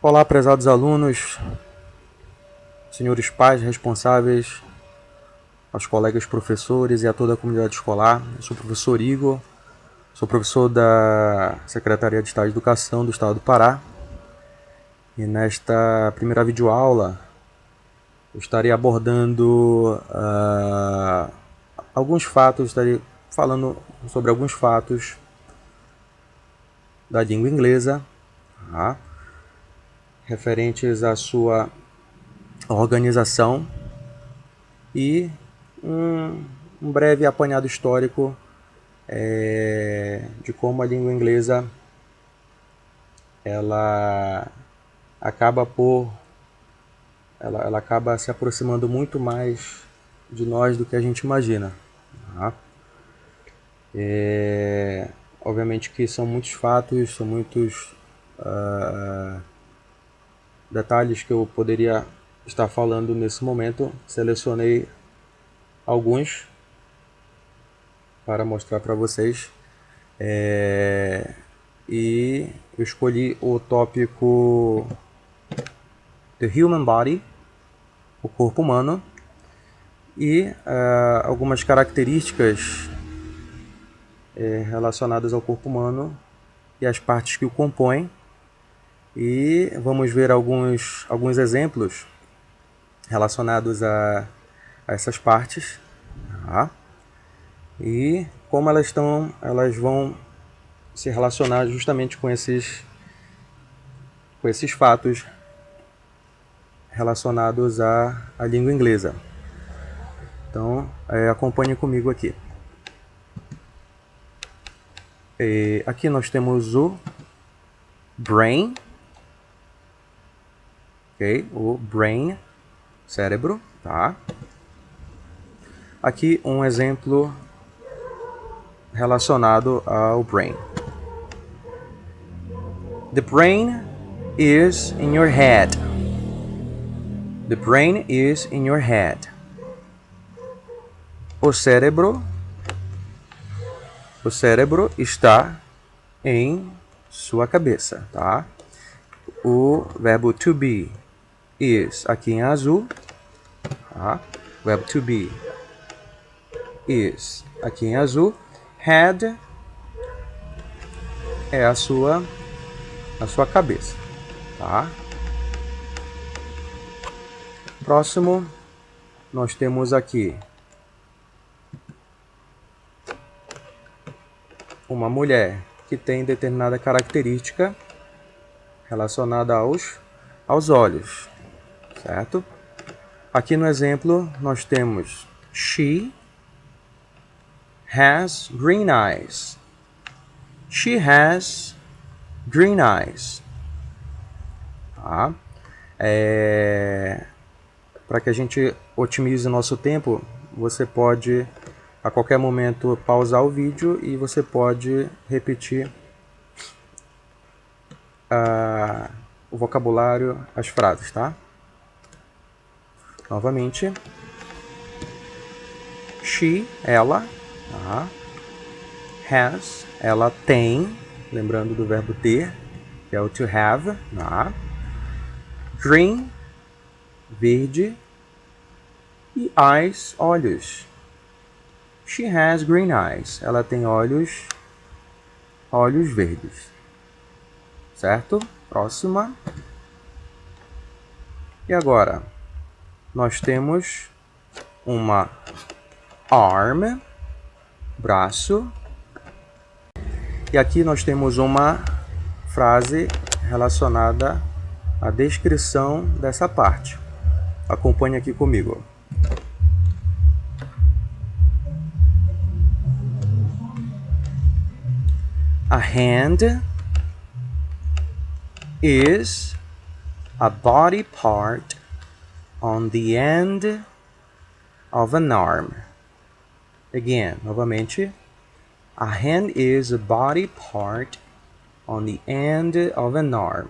Olá, prezados alunos, senhores pais responsáveis, aos colegas professores e a toda a comunidade escolar. Eu sou o professor Igor, sou professor da Secretaria de Estado de Educação do Estado do Pará. E nesta primeira videoaula eu estarei abordando alguns fatos, estarei falando sobre alguns fatos da língua inglesa, tá? Referentes à sua organização e um breve apanhado histórico de como a língua inglesa ela acaba se aproximando muito mais de nós do que a gente imagina. Tá? Obviamente que são muitos fatos, são muitos detalhes que eu poderia estar falando nesse momento. Selecionei alguns para mostrar para vocês. E eu escolhi o tópico The Human Body, o corpo humano, e algumas características relacionadas ao corpo humano e as partes que o compõem. E vamos ver alguns exemplos relacionados a essas partes, tá? E como elas vão se relacionar justamente com esses fatos relacionados à língua inglesa. Então, acompanhe comigo aqui. Aqui nós temos o brain, ok? O brain, cérebro, tá? Aqui um exemplo relacionado ao brain. The brain is in your head. The brain is in your head. O cérebro está em sua cabeça, tá? O verbo to be is aqui em azul, tá? O verbo to be is aqui em azul. Head é a sua cabeça, tá? Próximo, nós temos aqui uma mulher que tem determinada característica relacionada aos olhos, certo? Aqui no exemplo nós temos she has green eyes. She has green eyes. Tá? Para que a gente otimize o nosso tempo, você pode a qualquer momento pausar o vídeo e você pode repetir o vocabulário, as frases, tá? Novamente. She, ela, tá? Has, ela tem, lembrando do verbo ter, que é o to have, tá? Green, verde, e eyes, olhos. She has green eyes. Ela tem olhos verdes. Certo? Próxima. E agora, nós temos uma arm, braço. E aqui nós temos uma frase relacionada à descrição dessa parte. Acompanhe aqui comigo. A hand is a body part on the end of an arm. Again, novamente. A hand is a body part on the end of an arm.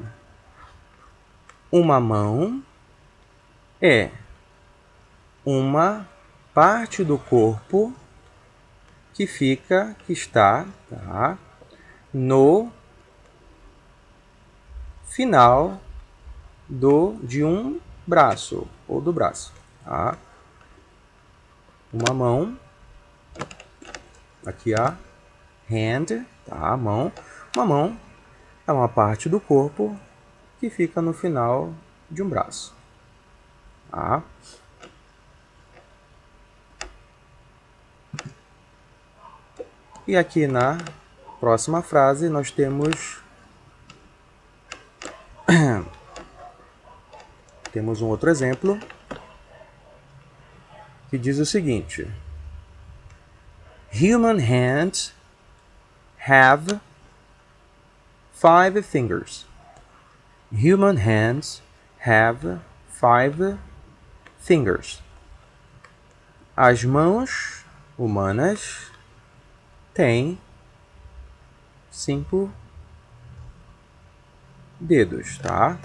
Uma mão é uma parte do corpo que está, tá, no final de um braço ou do braço, tá? Uma mão, aqui a hand, tá? A mão. Uma mão é uma parte do corpo que fica no final de um braço, tá? E aqui na próxima frase nós temos um outro exemplo que diz o seguinte: Human hands have 5 fingers. Human hands have 5 fingers. As mãos humanas têm 5 dedos, tá?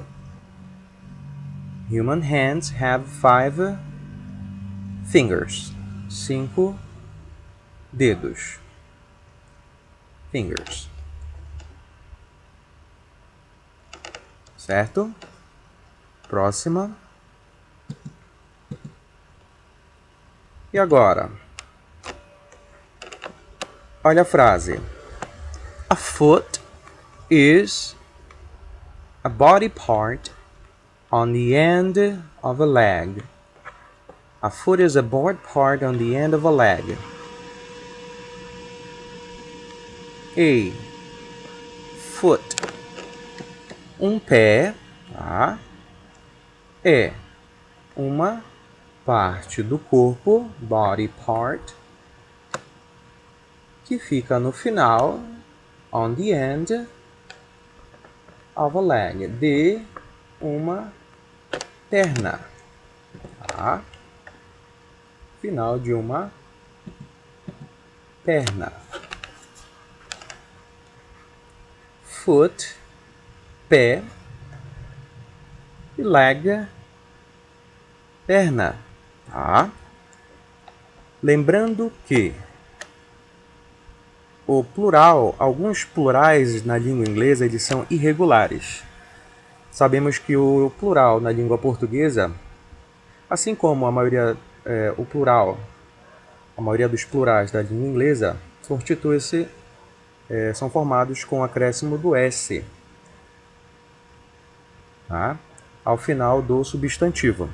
Human hands have 5 fingers. 5 dedos. Fingers. Certo? Próxima. E agora? Olha a frase. A foot is a body part on the end of a leg. A foot is a body part on the end of a leg. A foot. Um pé, tá? É uma parte do corpo, body part, que fica no final, on the end of a leg, de uma perna, tá? Final de uma perna. Foot, pé, e leg, perna, tá? Lembrando que o plural, alguns plurais na língua inglesa, eles são irregulares. Sabemos que o plural na língua portuguesa, assim como a maioria dos plurais da língua inglesa, constitui-se, são formados com o acréscimo do S, tá? Ao final do substantivo.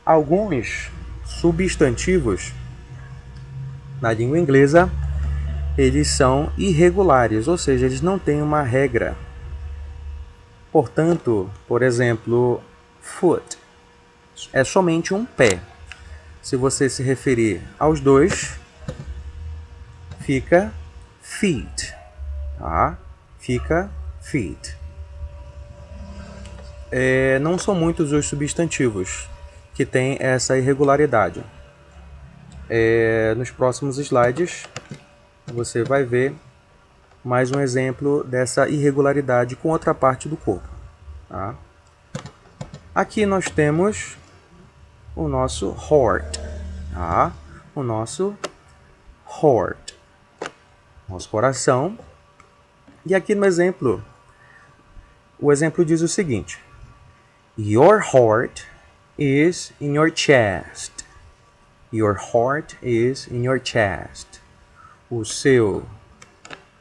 Alguns substantivos na língua inglesa, eles são irregulares, ou seja, eles não têm uma regra. Portanto, por exemplo, foot é somente um pé. Se você se referir aos dois, fica feet, tá? Fica feet. Não são muitos os substantivos que têm essa irregularidade. Nos próximos slides, você vai ver mais um exemplo dessa irregularidade com outra parte do corpo, tá? Aqui nós temos o nosso heart, tá? O nosso heart, nosso coração. E aqui no exemplo, o exemplo diz o seguinte: Your heart is in your chest. Your heart is in your chest. O seu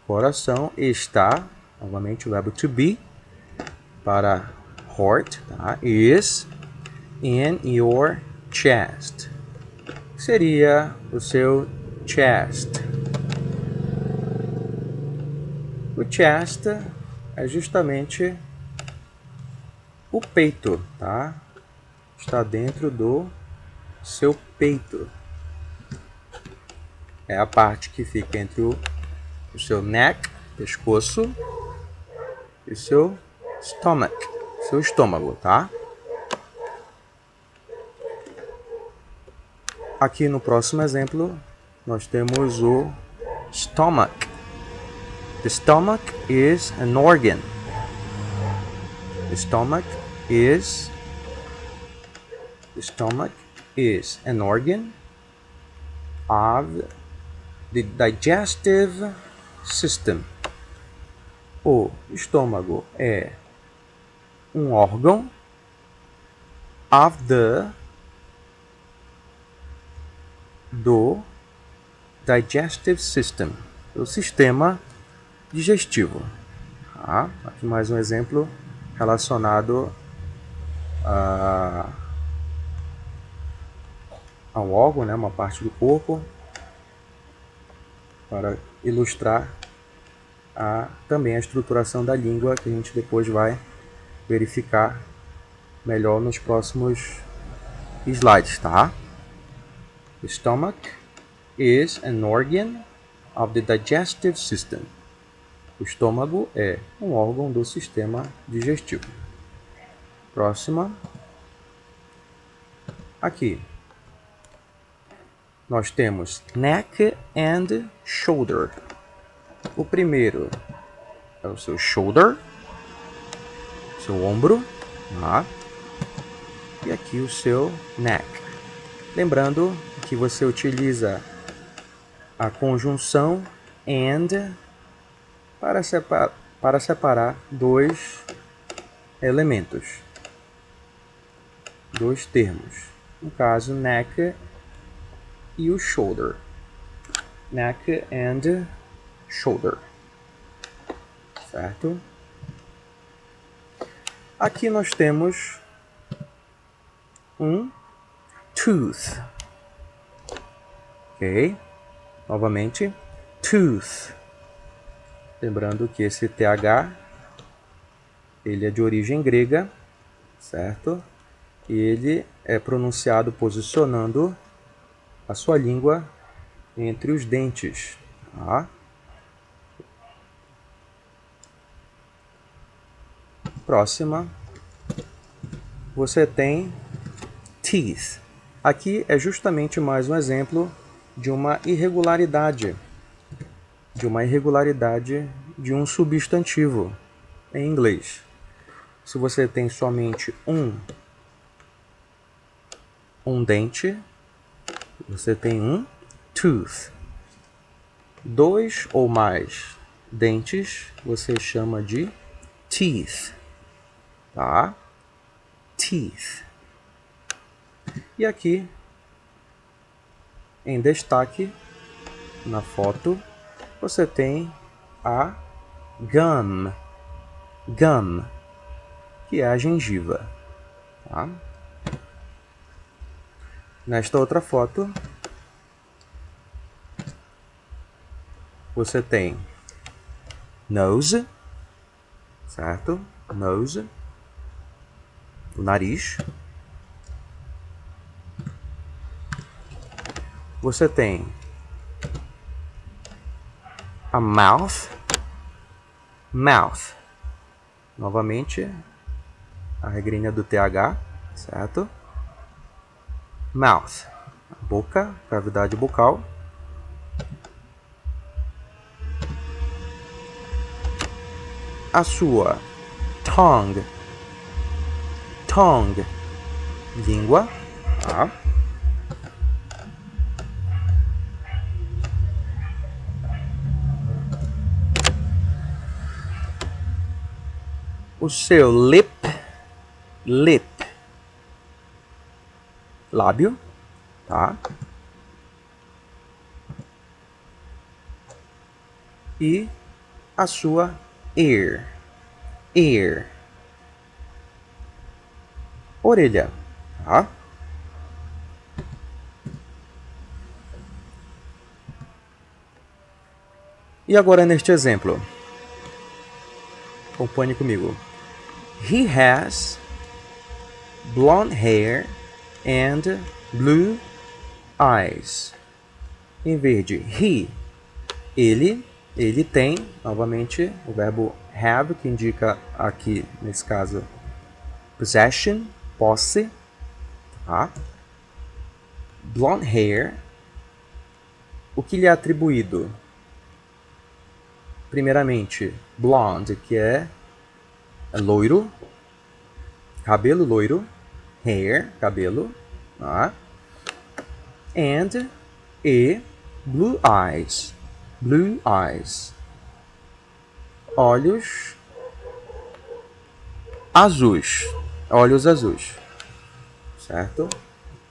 coração está, novamente o verbo to be, para heart, tá? Is in your chest. Seria o seu chest. O chest é justamente o peito, tá? Está dentro do seu peito. É a parte que fica entre o seu neck, pescoço, e o seu stomach, seu estômago, tá? Aqui no próximo exemplo, nós temos o stomach. The stomach is an organ. The stomach is an organ of the digestive system. O estômago é um órgão of do digestive system, do sistema digestivo. Tá? Aqui mais um exemplo relacionado ao órgão, né, uma parte do corpo, para ilustrar também a estruturação da língua, que a gente depois vai verificar melhor nos próximos slides, tá? The stomach is an organ of the digestive system. O estômago é um órgão do sistema digestivo. Próxima. Aqui nós temos neck and shoulder. O primeiro é o seu shoulder, seu ombro, tá? E aqui o seu neck. Lembrando que você utiliza a conjunção and para separar dois elementos, dois termos. No caso, neck e o shoulder. Neck and shoulder. Certo? Aqui nós temos um tooth. Ok? Novamente, tooth. Lembrando que esse TH, ele é de origem grega, certo? E ele é pronunciado posicionando a sua língua entre os dentes. Tá? Próxima, você tem teeth. Aqui é justamente mais um exemplo de uma irregularidade, de um substantivo em inglês. Se você tem somente um dente, você tem um tooth. Dois ou mais dentes, você chama de teeth. Tá? Teeth. E aqui, em destaque, na foto, você tem a gum. Gum, que é a gengiva. Tá? Nesta outra foto, você tem nose, certo? Nose, o nariz. Você tem a mouth. Mouth. Novamente, a regrinha do TH, certo? Mouth. Boca, cavidade bucal. A sua tongue. Tongue. Língua. Tá? O seu lip. Lip. Lábio. Tá? E a sua ear. Ear. Orelha. Tá? E agora neste exemplo. Acompanhe comigo. He has blonde hair and blue eyes. Em vez de he, ele tem, novamente, o verbo have, que indica aqui, nesse caso, possession, posse. Tá? Blonde hair. O que lhe é atribuído? Primeiramente, blonde, que é loiro, cabelo loiro, hair, cabelo, tá? And blue eyes, blue eyes, olhos azuis, olhos azuis. certo?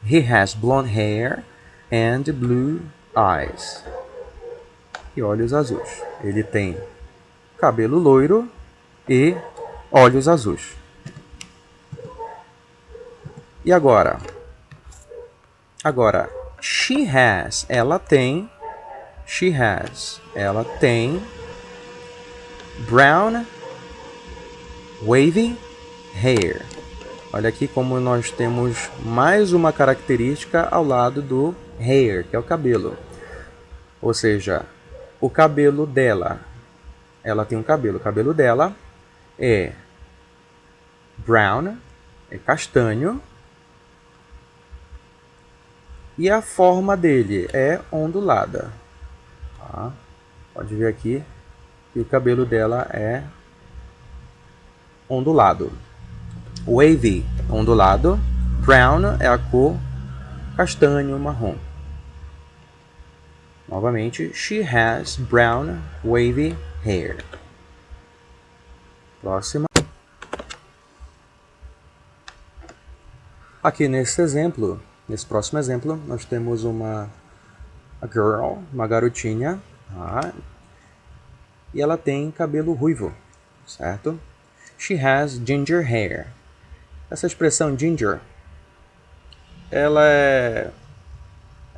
He has blonde hair and blue eyes. E olhos azuis. Ele tem cabelo loiro e olhos azuis. E agora? Agora, she has, ela tem brown wavy hair. Olha aqui como nós temos mais uma característica ao lado do hair, que é o cabelo. Ou seja, o cabelo dela, ela tem um cabelo. O cabelo dela é brown, é castanho. E a forma dele é ondulada. Tá? Pode ver aqui que o cabelo dela é ondulado. Wavy, ondulado. Brown é a cor castanho, marrom. Novamente, she has brown wavy hair. Próxima. Aqui nesse exemplo, nesse próximo exemplo, nós temos uma girl, uma garotinha, tá? E ela tem cabelo ruivo, certo? She has ginger hair. Essa expressão ginger, ela é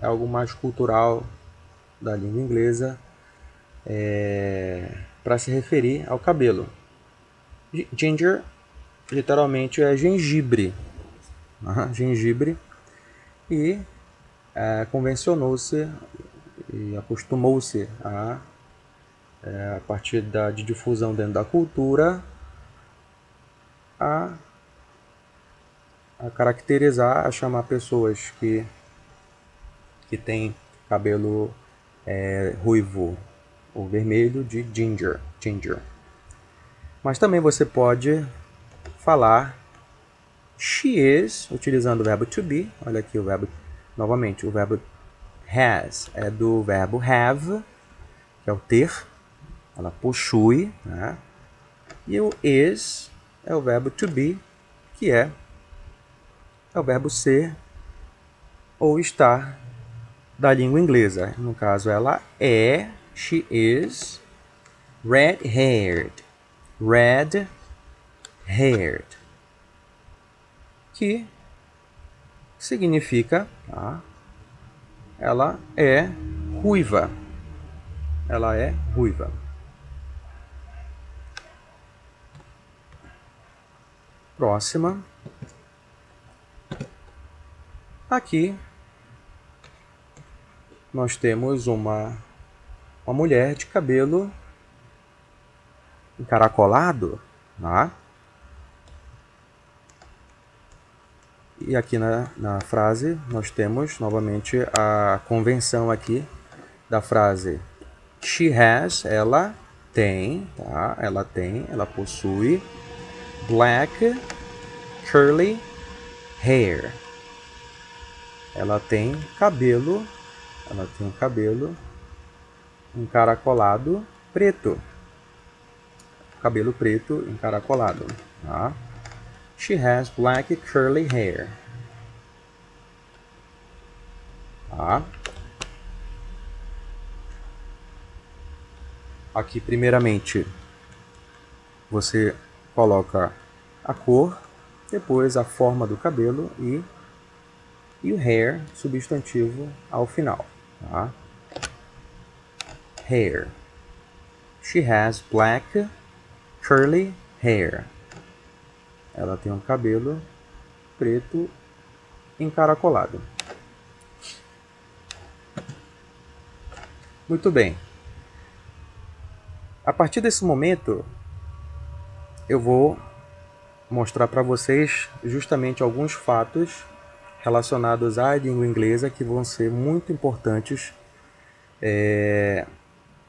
algo mais cultural da língua inglesa para se referir ao cabelo. Ginger literalmente é gengibre. Gengibre. E convencionou-se e acostumou-se a partir de difusão dentro da cultura a caracterizar, a chamar pessoas que têm cabelo ruivo ou vermelho de ginger. Mas também você pode falar she is, utilizando o verbo to be. Olha aqui o verbo, novamente, o verbo has é do verbo have, que é o ter, ela possui, né? E o is é o verbo to be, que é o verbo ser ou estar da língua inglesa. No caso, ela é, she is red-haired. Red-haired. Que significa, tá? Ela é ruiva. Ela é ruiva. Próxima. Aqui nós temos uma mulher de cabelo encaracolado, tá? E aqui na frase nós temos novamente a convenção aqui da frase she has, ela tem, tá? Ela possui black curly hair. Ela tem um cabelo encaracolado preto. Cabelo preto encaracolado, tá? She has black curly hair. Tá? Aqui, primeiramente, você coloca a cor, depois a forma do cabelo e o hair, substantivo, ao final. Tá? Hair. She has black curly hair. Ela tem um cabelo preto encaracolado. Muito bem. A partir desse momento, eu vou mostrar para vocês justamente alguns fatos relacionados à língua inglesa que vão ser muito importantes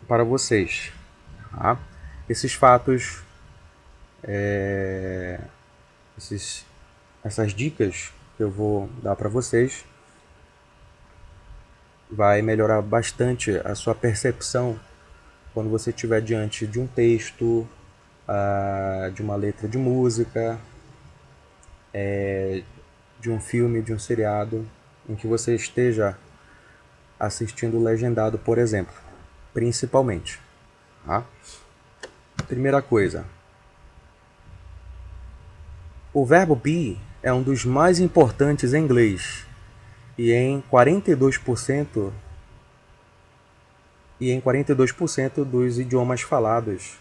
para vocês. Tá? Esses fatos, essas dicas que eu vou dar para vocês vai melhorar bastante a sua percepção quando você estiver diante de um texto, de uma letra de música, de um filme, de um seriado, em que você esteja assistindo legendado, por exemplo, principalmente. Tá? Primeira coisa, o verbo be é um dos mais importantes em inglês e em 42% dos idiomas falados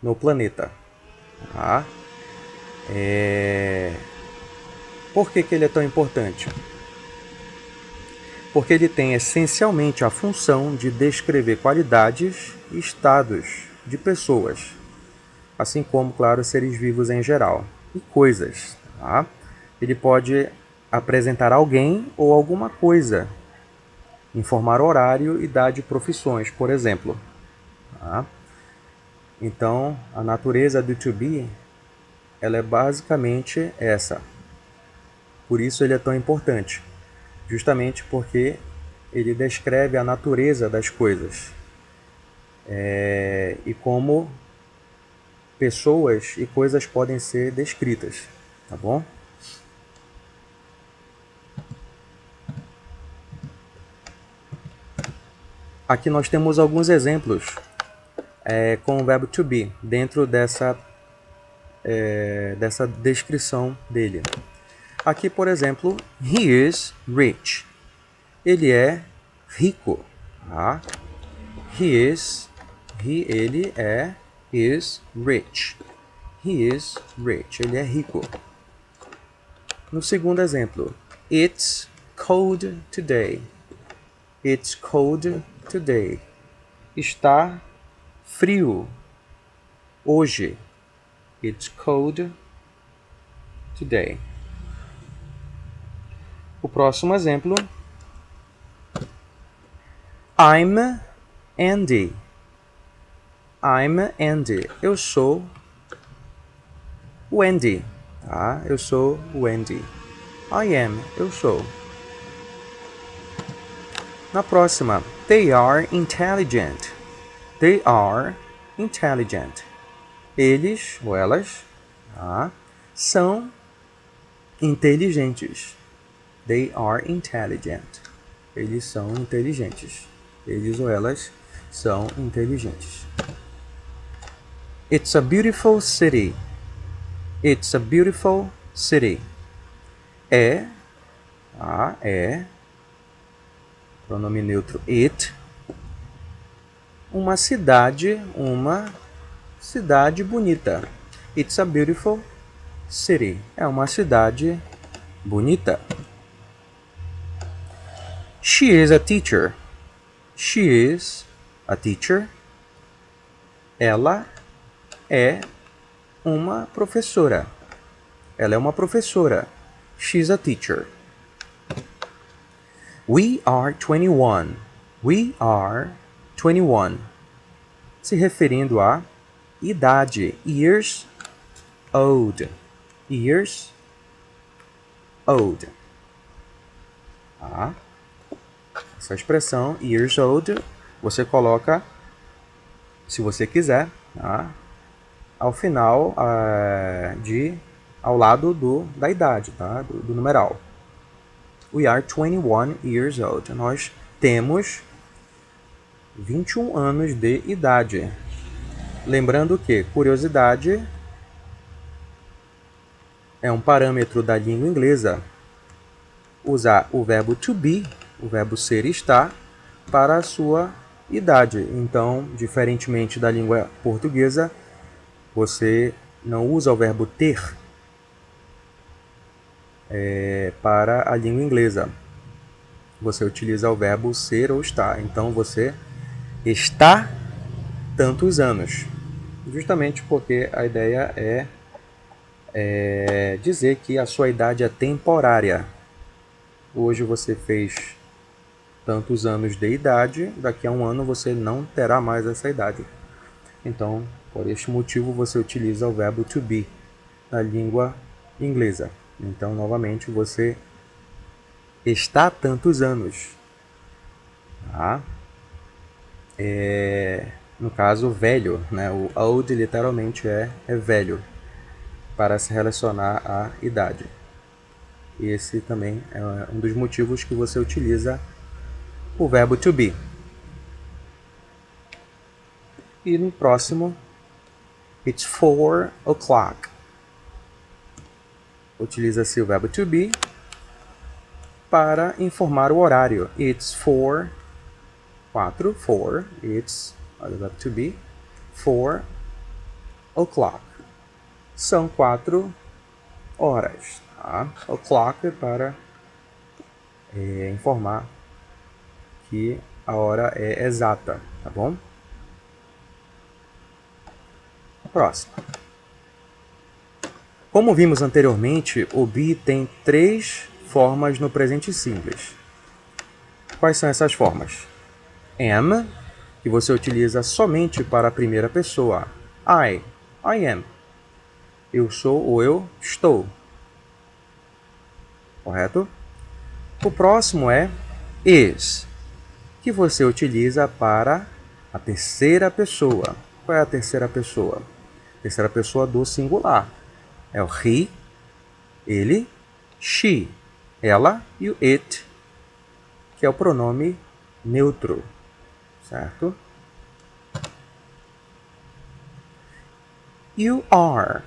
no planeta. Tá? Por que ele é tão importante? Porque ele tem essencialmente a função de descrever qualidades e estados de pessoas, assim como, claro, seres vivos em geral, e coisas. Tá? Ele pode apresentar alguém ou alguma coisa, informar horário e dar de profissões, por exemplo. Tá? Então, a natureza do to be, ela é basicamente essa. Por isso ele é tão importante, justamente porque ele descreve a natureza das coisas e como pessoas e coisas podem ser descritas, tá bom? Aqui nós temos alguns exemplos com o verbo to be dentro dessa descrição dele. Aqui, por exemplo, he is rich. Ele é rico. Tá? Ele is rich. He is rich. Ele é rico. No segundo exemplo, it's cold today. It's cold today. Está frio hoje. It's cold today. O próximo exemplo, I'm Andy. I'm Andy. Eu sou o Andy. Tá? Eu sou o Andy. I am. Eu sou. Na próxima, they are intelligent. They are intelligent. Eles ou elas tá? São inteligentes. They are intelligent. Eles são inteligentes. Eles ou elas são inteligentes. It's a beautiful city. It's a beautiful city. É pronome neutro it, uma cidade bonita. It's a beautiful city. É uma cidade bonita. She is a teacher. She is a teacher. Ela é uma professora. Ela é uma professora. She's a teacher. We are 21. We are 21. Se referindo à idade. Years old. Years old. Tá? Essa expressão, years old, você coloca, se você quiser, tá? Ao final, ao lado da idade, tá? do numeral. We are 21 years old. Nós temos 21 anos de idade. Lembrando que curiosidade é um parâmetro da língua inglesa. Usar o verbo to be, o verbo ser e estar, para a sua idade. Então, diferentemente da língua portuguesa, você não usa o verbo ter para a língua inglesa. Você utiliza o verbo ser ou estar. Então, você está tantos anos. Justamente porque a ideia é dizer que a sua idade é temporária. Hoje você fez tantos anos de idade, daqui a um ano você não terá mais essa idade. Então, por este motivo, você utiliza o verbo to be na língua inglesa. Então, novamente, você está tantos anos. Tá? No caso, velho. Né? O old literalmente é velho, para se relacionar à idade. Esse também é um dos motivos que você utiliza o verbo to be. E no próximo, it's 4 o'clock. Utiliza-se o verbo to be para informar o horário. It's 4, it's, olha o verbo to be, 4 o'clock. São 4 horas. Tá? O'clock para informar que a hora é exata, tá bom? Próximo. Como vimos anteriormente, o be tem 3 formas no presente simples. Quais são essas formas? Am, que você utiliza somente para a primeira pessoa. I am. Eu sou ou eu estou. Correto? O próximo é is, que você utiliza para a terceira pessoa. Qual é a terceira pessoa? Terceira pessoa do singular. É o he, ele, she, ela e o it, que é o pronome neutro. Certo? You are.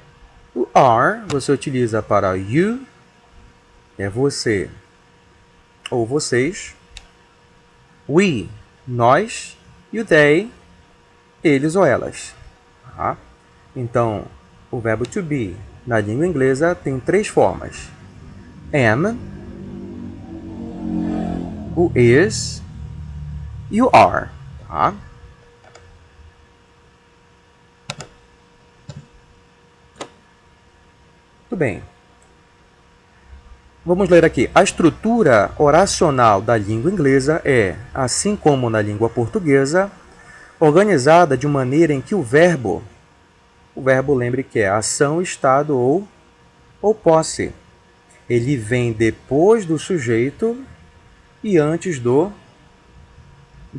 O are você utiliza para you, que é você ou vocês. We, nós. E o they, eles ou elas. Tá? Então, o verbo to be na língua inglesa tem 3 formas. Am, o is e o are. Tá? Muito bem. Vamos ler aqui. A estrutura oracional da língua inglesa é, assim como na língua portuguesa, organizada de maneira em que o verbo lembre que é ação, estado ou posse. Ele vem depois do sujeito e antes do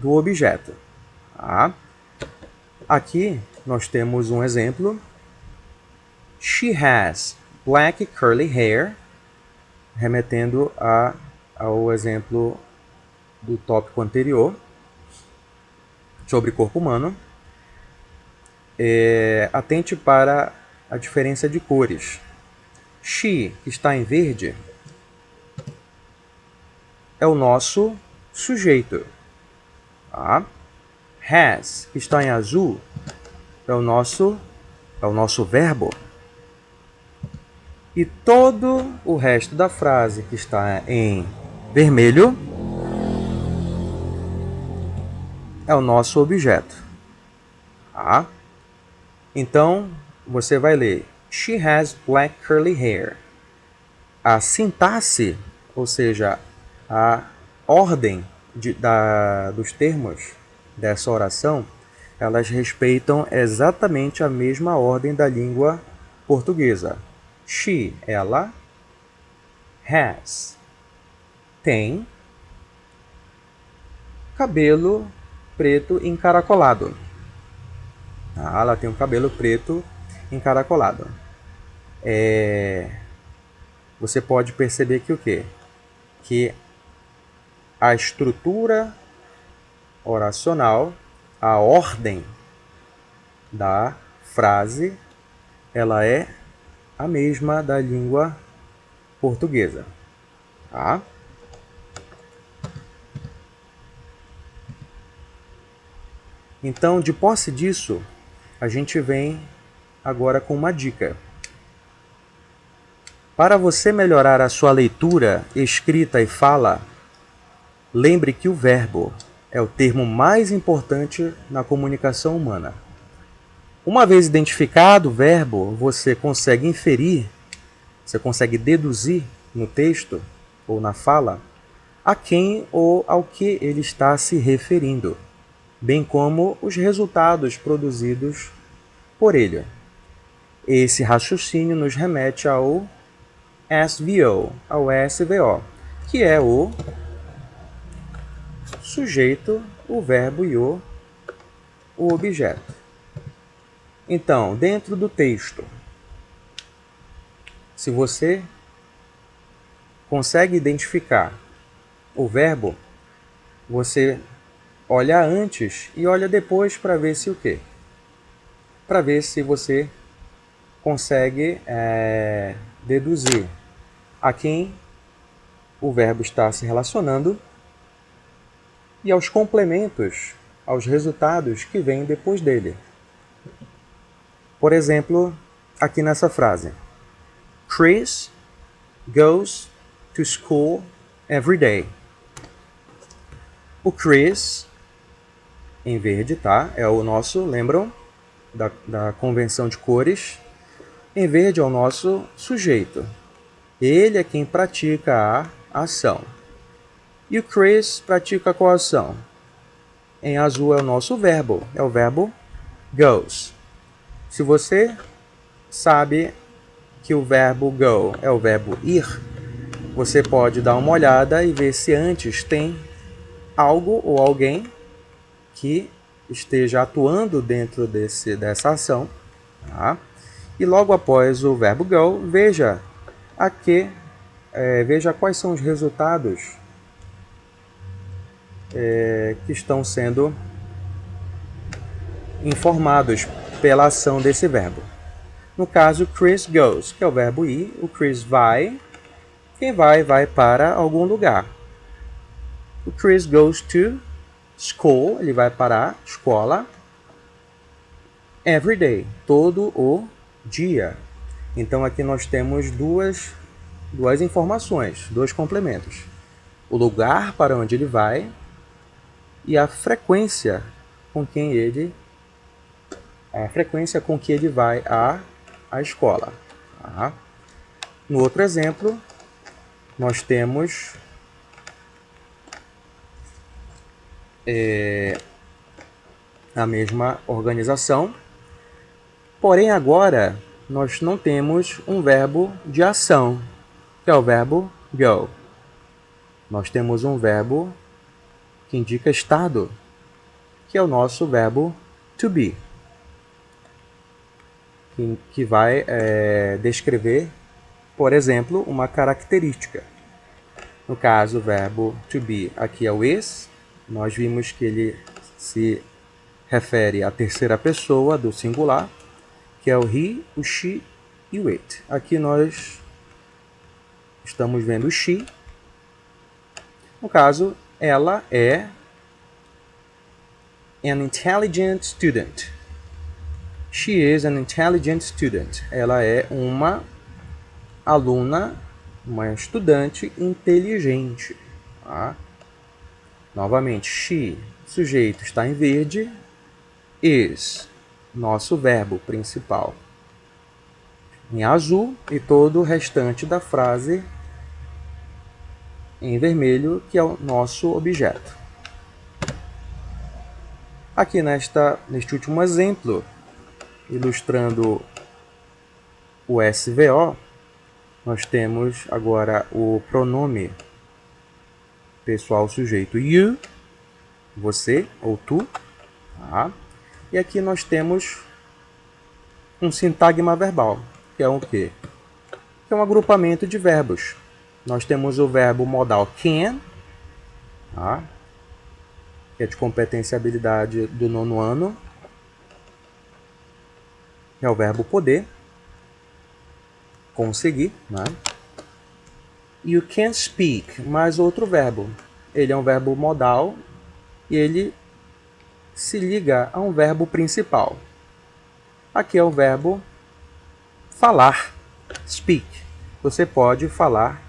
objeto. Tá? Aqui nós temos um exemplo. She has black curly hair, remetendo ao exemplo do tópico anterior sobre corpo humano. Atente para a diferença de cores. She, que está em verde, é o nosso sujeito. Tá? Has, que está em azul, é o nosso verbo. E todo o resto da frase que está em vermelho é o nosso objeto. Tá? Então, você vai ler She has black curly hair. A sintaxe, ou seja, a ordem dos termos dessa oração, elas respeitam exatamente a mesma ordem da língua portuguesa. She, ela, has, tem, cabelo preto encaracolado. Ela tem um cabelo preto encaracolado. Você pode perceber que o quê? Que a estrutura oracional, a ordem da frase, ela é a mesma da língua portuguesa. Tá? Então, de posse disso, a gente vem agora com uma dica. Para você melhorar a sua leitura, escrita e fala, lembre que o verbo é o termo mais importante na comunicação humana. Uma vez identificado o verbo, você consegue inferir, você consegue deduzir no texto ou na fala a quem ou ao que ele está se referindo, bem como os resultados produzidos por ele. Esse raciocínio nos remete ao SVO, que é o sujeito, o verbo e o objeto. Então, dentro do texto, se você consegue identificar o verbo, você olha antes e olha depois para ver se o quê? Para ver se você consegue deduzir a quem o verbo está se relacionando e aos complementos, aos resultados que vêm depois dele. Por exemplo, aqui nessa frase: Chris goes to school every day. O Chris, em verde, tá? É o nosso, lembram? Da convenção de cores. Em verde é o nosso sujeito. Ele é quem pratica a ação. E o Chris pratica qual ação? Em azul é o nosso verbo. É o verbo goes. Se você sabe que o verbo go é o verbo ir, você pode dar uma olhada e ver se antes tem algo ou alguém que esteja atuando dentro dessa ação. Tá? E logo após o verbo go, veja quais são os resultados que estão sendo informados pela ação desse verbo. No caso, Chris goes, que é o verbo ir. O Chris vai. Quem vai para algum lugar. O Chris goes to school, ele vai para a escola. Every day, todo o dia. Então aqui nós temos duas informações, dois complementos. O lugar para onde ele vai e a frequência com que ele vai à escola. Tá? No outro exemplo, nós temos a mesma organização, porém agora nós não temos um verbo de ação, que é o verbo go. Nós temos um verbo que indica estado, que é o nosso verbo to be, que vai descrever, por exemplo, uma característica. No caso, o verbo to be aqui é o is. Nós vimos que ele se refere à terceira pessoa do singular, que é o he, o she e o it. Aqui nós estamos vendo o she. No caso, ela é an intelligent student. She is an intelligent student. Ela é uma aluna, uma estudante inteligente. Tá? Novamente, she, sujeito está em verde, is, nosso verbo principal, em azul, e todo o restante da frase em vermelho, que é o nosso objeto. Aqui neste último exemplo, ilustrando o SVO, nós temos agora o pronome pessoal sujeito you, você ou tu. Tá? E aqui nós temos um sintagma verbal, que é o quê? Que é um agrupamento de verbos. Nós temos o verbo modal can, tá? Que é de competência e habilidade do 9º ano, que é o verbo poder, conseguir, né? E o can speak, mais outro verbo. Ele é um verbo modal e ele se liga a um verbo principal. Aqui é o verbo falar, speak. Você pode falar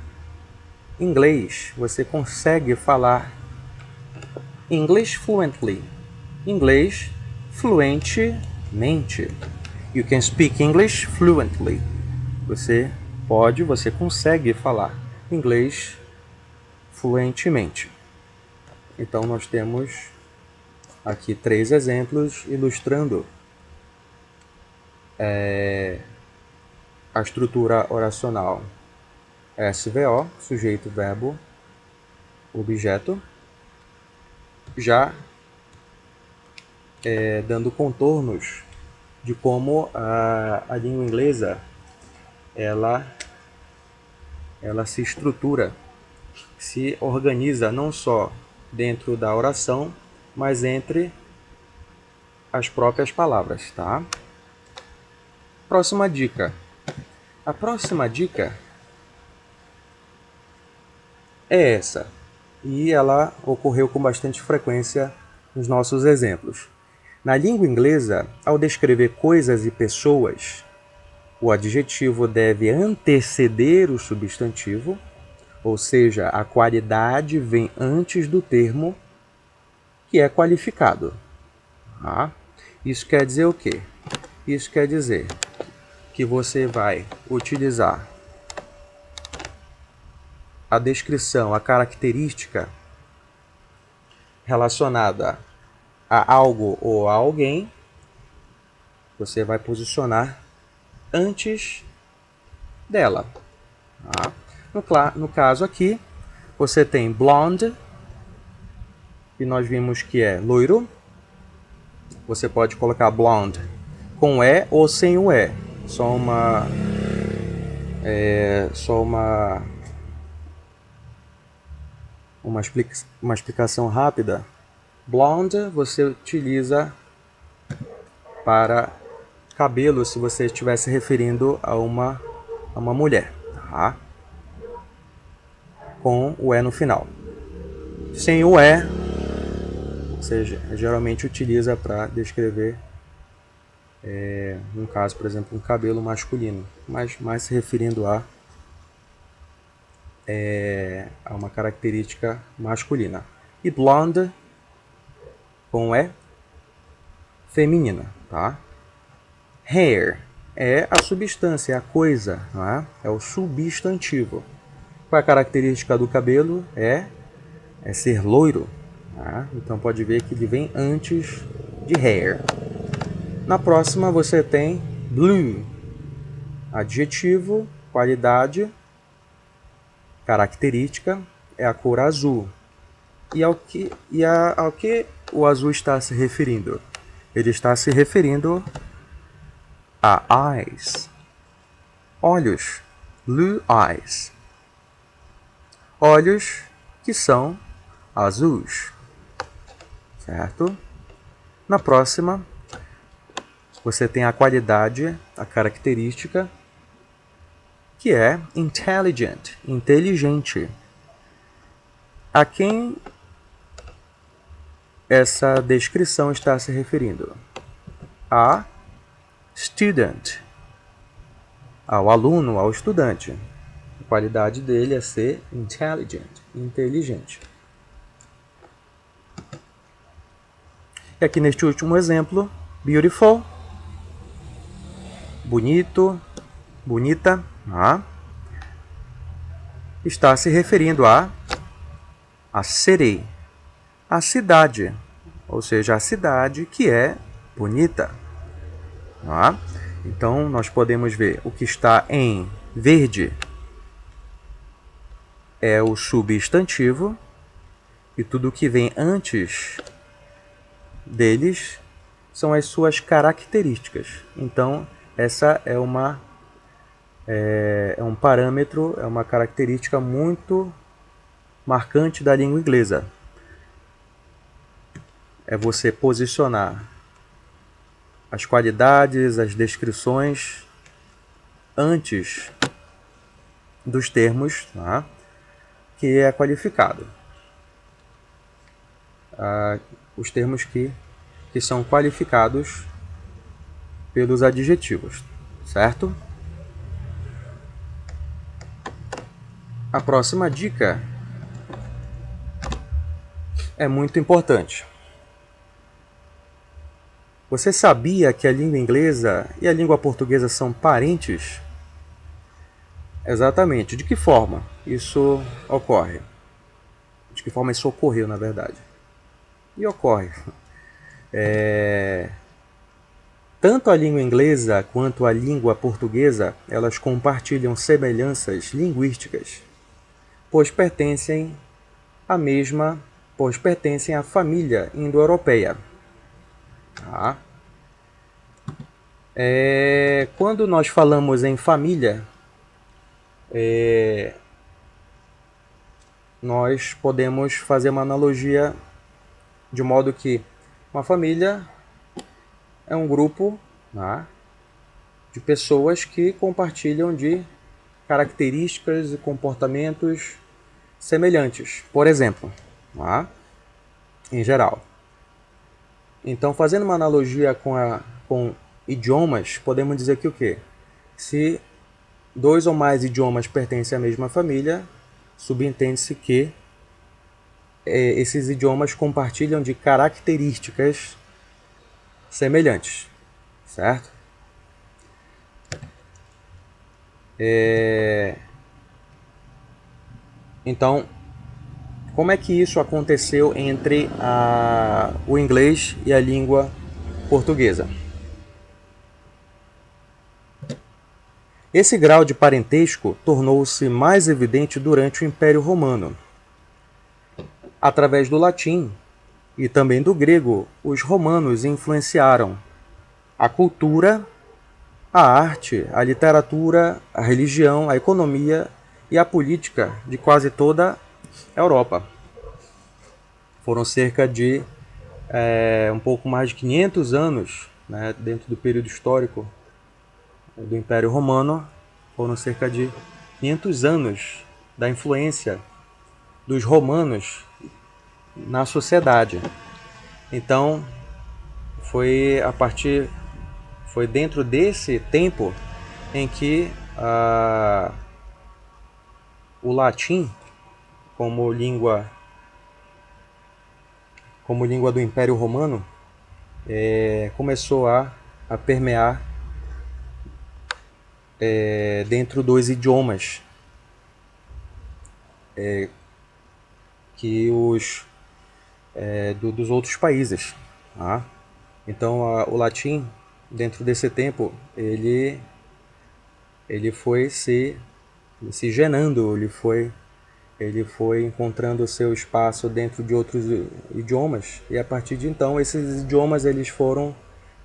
inglês, você consegue falar English fluently, inglês fluentemente. You can speak English fluently. Você consegue falar inglês fluentemente. Então nós temos aqui 3 exemplos ilustrando a estrutura oracional SVO, sujeito, verbo, objeto, já dando contornos de como a língua inglesa ela ela se estrutura, se organiza não só dentro da oração, mas entre as próprias palavras, tá? Próxima dica. A próxima dica é essa, e ela ocorreu com bastante frequência nos nossos exemplos. Na língua inglesa, ao descrever coisas e pessoas, o adjetivo deve anteceder o substantivo, ou seja, a qualidade vem antes do termo que é qualificado. Tá? Isso quer dizer o quê? Isso quer dizer que você vai utilizar a descrição, a característica relacionada a algo ou a alguém, você vai posicionar antes dela. Tá? No caso aqui, você tem blonde, que nós vimos que é loiro. Você pode colocar blonde com E ou sem o E. Só uma explicação rápida. Blonde você utiliza para cabelo se você estiver se referindo a uma mulher, tá? Com o E no final. Sem o E, você geralmente utiliza para descrever, no caso, por exemplo, um cabelo masculino, mas mais se referindo a uma característica masculina. E blonde com E feminina, tá? Hair é a substância, é a coisa, não é? É o substantivo. Qual é a característica do cabelo? É ser loiro. Tá? Então pode ver que ele vem antes de hair. Na próxima você tem blue, adjetivo, qualidade, característica, é a cor azul. E ao que o azul está se referindo? Ele está se referindo a eyes, olhos, blue eyes, olhos que são azuis, certo? Na próxima, você tem a qualidade, a característica, que é intelligent, inteligente. A quem essa descrição está se referindo? A student, ao aluno, ao estudante. A qualidade dele é ser intelligent, inteligente. E aqui neste último exemplo, beautiful, bonito, bonita, está se referindo a city, a cidade, ou seja, a cidade que é bonita. Então, nós podemos ver o que está em verde é o substantivo e tudo que vem antes deles são as suas características. Então, essa é um parâmetro, é uma característica muito marcante da língua inglesa. É você posicionar as qualidades, as descrições antes dos termos, tá? Que é qualificado. Os termos que são qualificados pelos adjetivos, certo? A próxima dica é muito importante. Você sabia que a língua inglesa e a língua portuguesa são parentes? Exatamente. De que forma isso ocorre? De que forma isso ocorreu, na verdade? E ocorre. Tanto a língua inglesa quanto a língua portuguesa, elas compartilham semelhanças linguísticas, pois pertencem à família indo-europeia. Tá? Quando nós falamos em família, nós podemos fazer uma analogia de modo que uma família é um grupo, né, de pessoas que compartilham de características e comportamentos semelhantes, por exemplo, né, em geral. Então, fazendo uma analogia com idiomas, podemos dizer que o quê? Se dois ou mais idiomas pertencem à mesma família, subentende-se que esses idiomas compartilham de características semelhantes, certo? Então, como é que isso aconteceu entre o inglês e a língua portuguesa? Esse grau de parentesco tornou-se mais evidente durante o Império Romano. Através do latim e também do grego, os romanos influenciaram a cultura, a arte, a literatura, a religião, a economia e a política de quase toda a Europa. Foram cerca de um pouco mais de 500 anos, né, dentro do período histórico do Império Romano, foram cerca de 500 anos da influência dos romanos na sociedade. Então, foi foi dentro desse tempo em que o latim, como língua do Império Romano, começou a permear dentro dos idiomas que dos outros países. Tá? Então, o latim, dentro desse tempo, ele foi se genando, ele foi encontrando o seu espaço dentro de outros idiomas, e a partir de então esses idiomas eles foram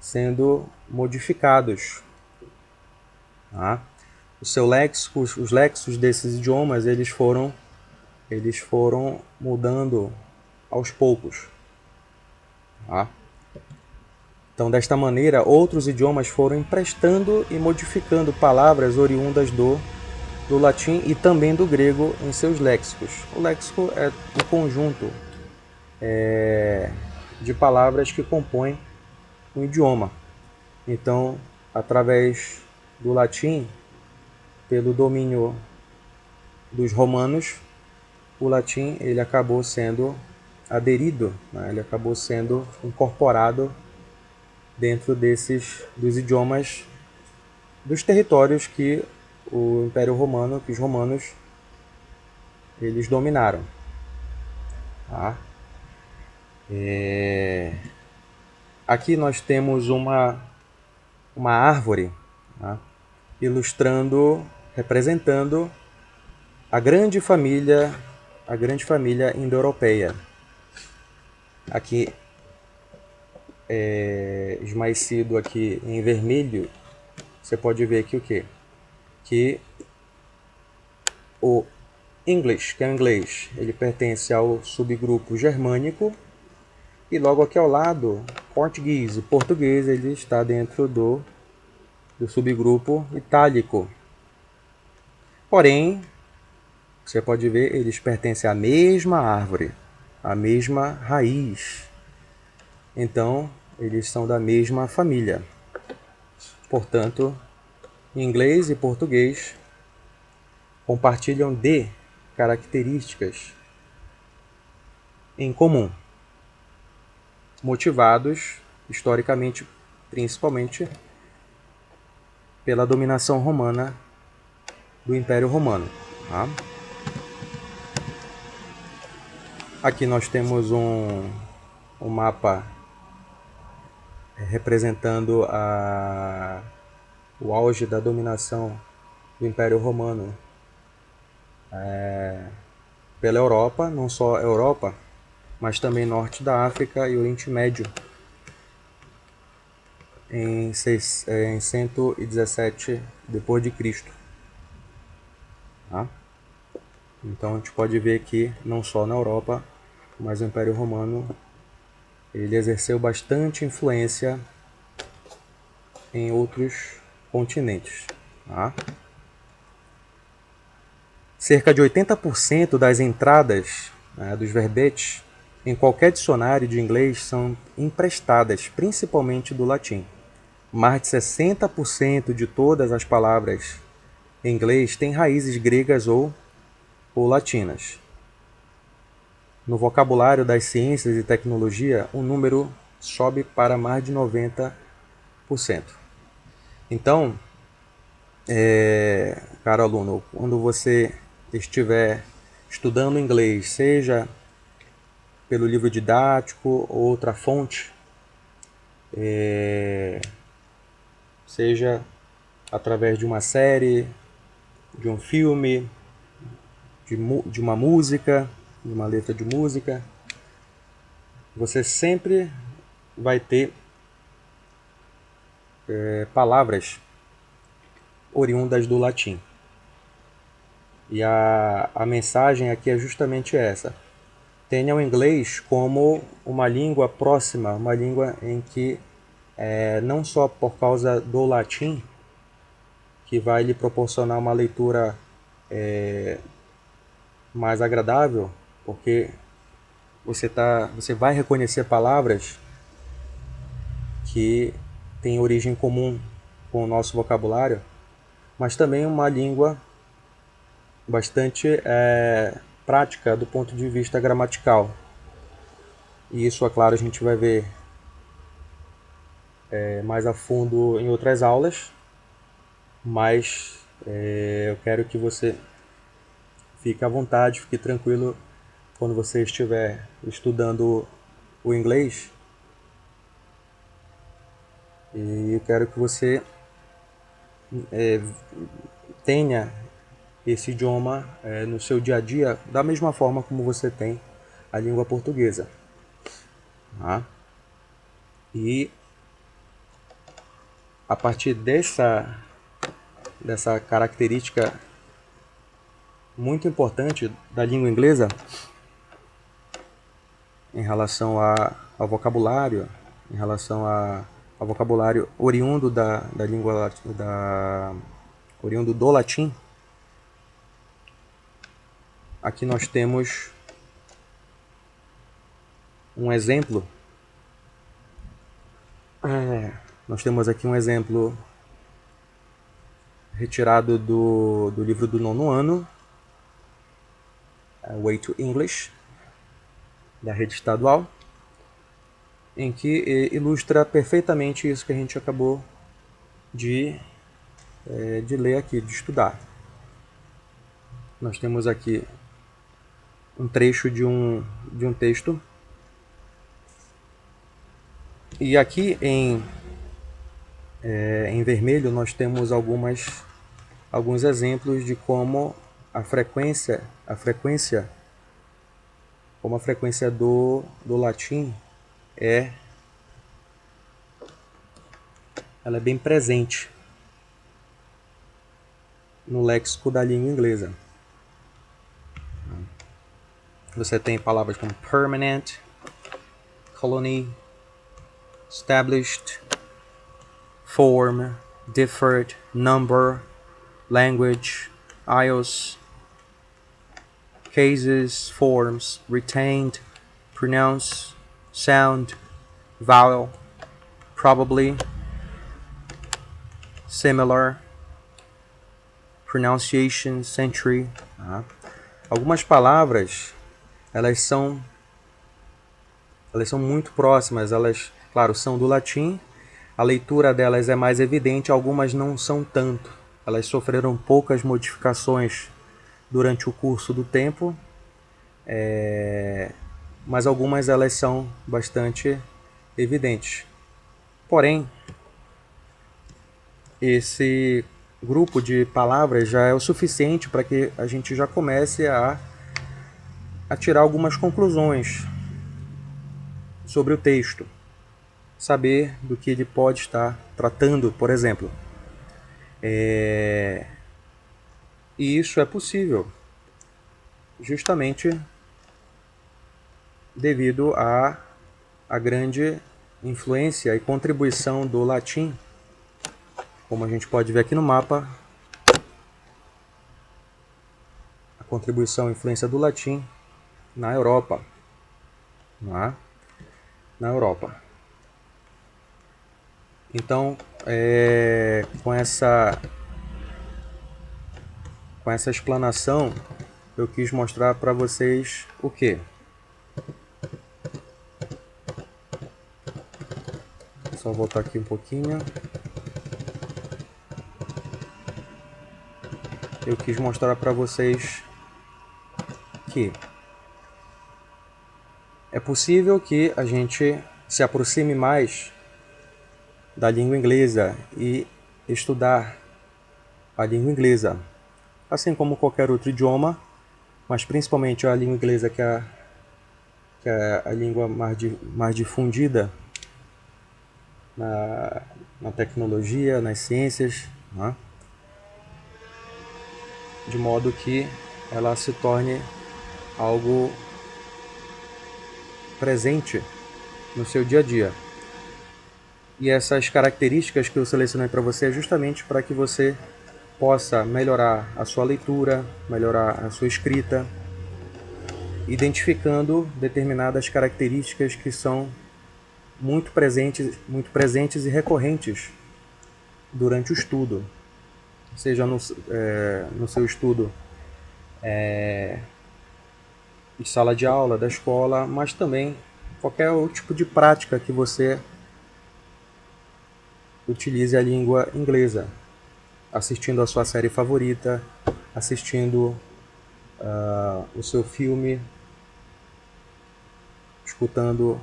sendo modificados. Tá? Os léxicos desses idiomas eles foram mudando aos poucos. Tá? Então, desta maneira, outros idiomas foram emprestando e modificando palavras oriundas do latim e também do grego em seus léxicos. O léxico é o conjunto de palavras que compõem um idioma. Então, através do latim, pelo domínio dos romanos, o latim ele acabou sendo aderido, né? Ele acabou sendo incorporado dentro dos idiomas dos territórios que o Império Romano, que os romanos eles dominaram. Tá? Aqui nós temos uma árvore, tá? Ilustrando, representando a grande família indo-europeia. Aqui esmaecido aqui em vermelho, você pode ver aqui o quê? Que o English, que é o inglês, ele pertence ao subgrupo germânico, e logo aqui ao lado, português. O português ele está dentro do subgrupo itálico. Porém, você pode ver, eles pertencem à mesma árvore, à mesma raiz. Então, eles são da mesma família. Portanto, inglês e português compartilham de características em comum, motivados historicamente, principalmente pela dominação romana do Império Romano. Tá? Aqui nós temos um mapa representando o auge da dominação do Império Romano pela Europa, não só a Europa, mas também norte da África e Oriente Médio, em 117 depois de Cristo. Tá? Então a gente pode ver que não só na Europa, mas o Império Romano ele exerceu bastante influência em outros continentes. Tá? Cerca de 80% das entradas, né, dos verbetes em qualquer dicionário de inglês são emprestadas, principalmente do latim. Mais de 60% de todas as palavras em inglês têm raízes gregas ou latinas. No vocabulário das ciências e tecnologia, o número sobe para mais de 90%. Então, caro aluno, quando você estiver estudando inglês, seja pelo livro didático ou outra fonte, seja através de uma série, de um filme, de uma música, de uma letra de música, você sempre vai ter palavras oriundas do latim. E a mensagem aqui é justamente essa. Tenha o inglês como uma língua próxima, uma língua em que não só por causa do latim, que vai lhe proporcionar uma leitura mais agradável, porque você vai reconhecer palavras que têm origem comum com o nosso vocabulário, mas também uma língua bastante prática do ponto de vista gramatical. E isso, é claro, a gente vai ver mais a fundo em outras aulas, mas eu quero que você fique à vontade, fique tranquilo quando você estiver estudando o inglês. E eu quero que você tenha esse idioma no seu dia a dia da mesma forma como você tem a língua portuguesa. Tá? E a partir dessa característica muito importante da língua inglesa em relação ao vocabulário, em relação ao vocabulário oriundo da língua oriundo do latim, aqui nós temos um exemplo. Nós temos aqui um exemplo retirado do livro do 9º ano, Way to English, da rede estadual, em que ilustra perfeitamente isso que a gente acabou de ler aqui, de estudar. Nós temos aqui um trecho de um texto, e aqui em vermelho nós temos alguns exemplos de como a frequência do latim ela é bem presente no léxico da língua inglesa. Você tem palavras como permanent, colony, established, form, differed, number, language, ios, cases, forms, retained, pronounce, sound, vowel, probably, similar, pronunciation, century. Tá? Algumas palavras elas são muito próximas, elas, claro, são do latim, a leitura delas é mais evidente, algumas não são tanto, elas sofreram poucas modificações durante o curso do tempo, mas algumas elas são bastante evidentes. Porém, esse grupo de palavras já é o suficiente para que a gente já comece a tirar algumas conclusões sobre o texto, saber do que ele pode estar tratando, por exemplo. E isso é possível justamente devido à grande influência e contribuição do latim, como a gente pode ver aqui no mapa, a contribuição e influência do latim na Europa, não é? Na Europa. Então, com essa explanação, eu quis mostrar para vocês o quê? Só voltar aqui um pouquinho. Eu quis mostrar para vocês que é possível que a gente se aproxime mais da língua inglesa e estudar a língua inglesa, assim como qualquer outro idioma, mas principalmente a língua inglesa, que é a língua mais difundida na tecnologia, nas ciências, né? De modo que ela se torne algo presente no seu dia a dia. E essas características que eu selecionei para você é justamente para que você possa melhorar a sua leitura, melhorar a sua escrita, identificando determinadas características que são muito presentes e recorrentes durante o estudo, seja no seu estudo de sala de aula, da escola, mas também qualquer outro tipo de prática que você utilize a língua inglesa, assistindo a sua série favorita, assistindo o seu filme, escutando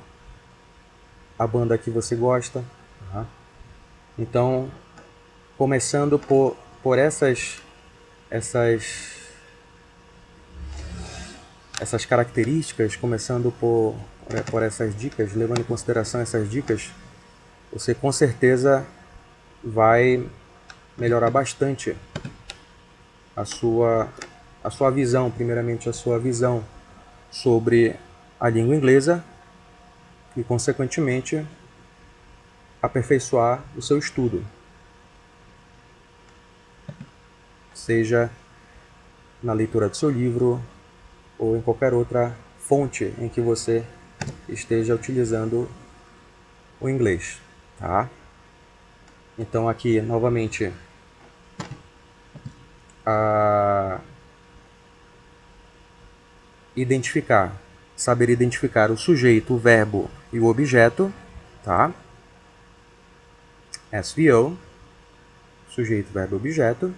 a banda que você gosta. Tá? Então, começando por essas características, começando por essas dicas, levando em consideração essas dicas, você com certeza vai melhorar bastante a sua visão, primeiramente a sua visão sobre a língua inglesa e, consequentemente, aperfeiçoar o seu estudo, seja na leitura do seu livro ou em qualquer outra fonte em que você esteja utilizando o inglês, tá? Então aqui novamente saber identificar o sujeito, o verbo e o objeto, tá? SVO, sujeito, verbo, objeto.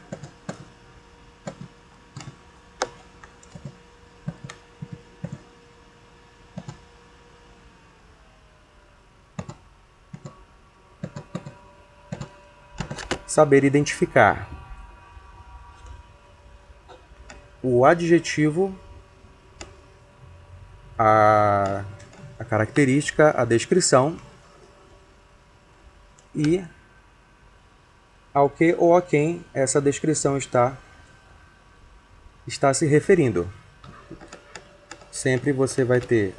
Saber identificar o adjetivo, a característica, a descrição e ao que ou a quem essa descrição está se referindo. Sempre você vai ter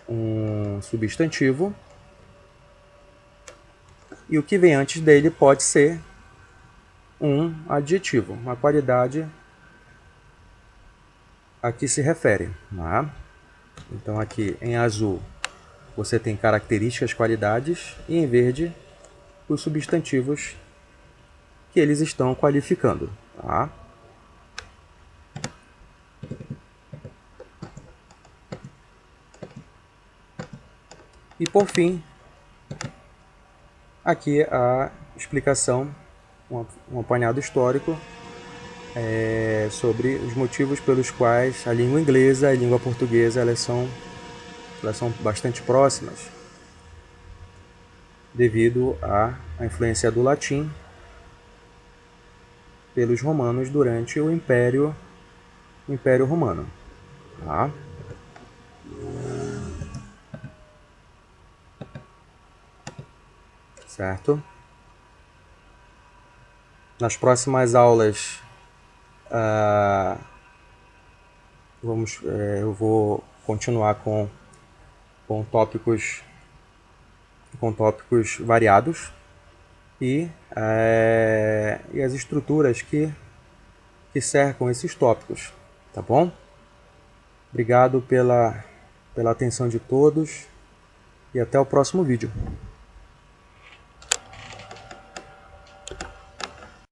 um substantivo e o que vem antes dele pode ser um adjetivo, uma qualidade a que se refere. Tá? Então aqui em azul você tem características, qualidades, e em verde os substantivos que eles estão qualificando. Tá? E por fim, aqui a explicação, um apanhado histórico sobre os motivos pelos quais a língua inglesa e a língua portuguesa elas são bastante próximas, devido à influência do latim pelos romanos durante o Império Romano. Tá? Certo? Nas próximas aulas Eu vou continuar com tópicos variados e as estruturas que cercam esses tópicos, tá bom? Obrigado pela atenção de todos e até o próximo vídeo.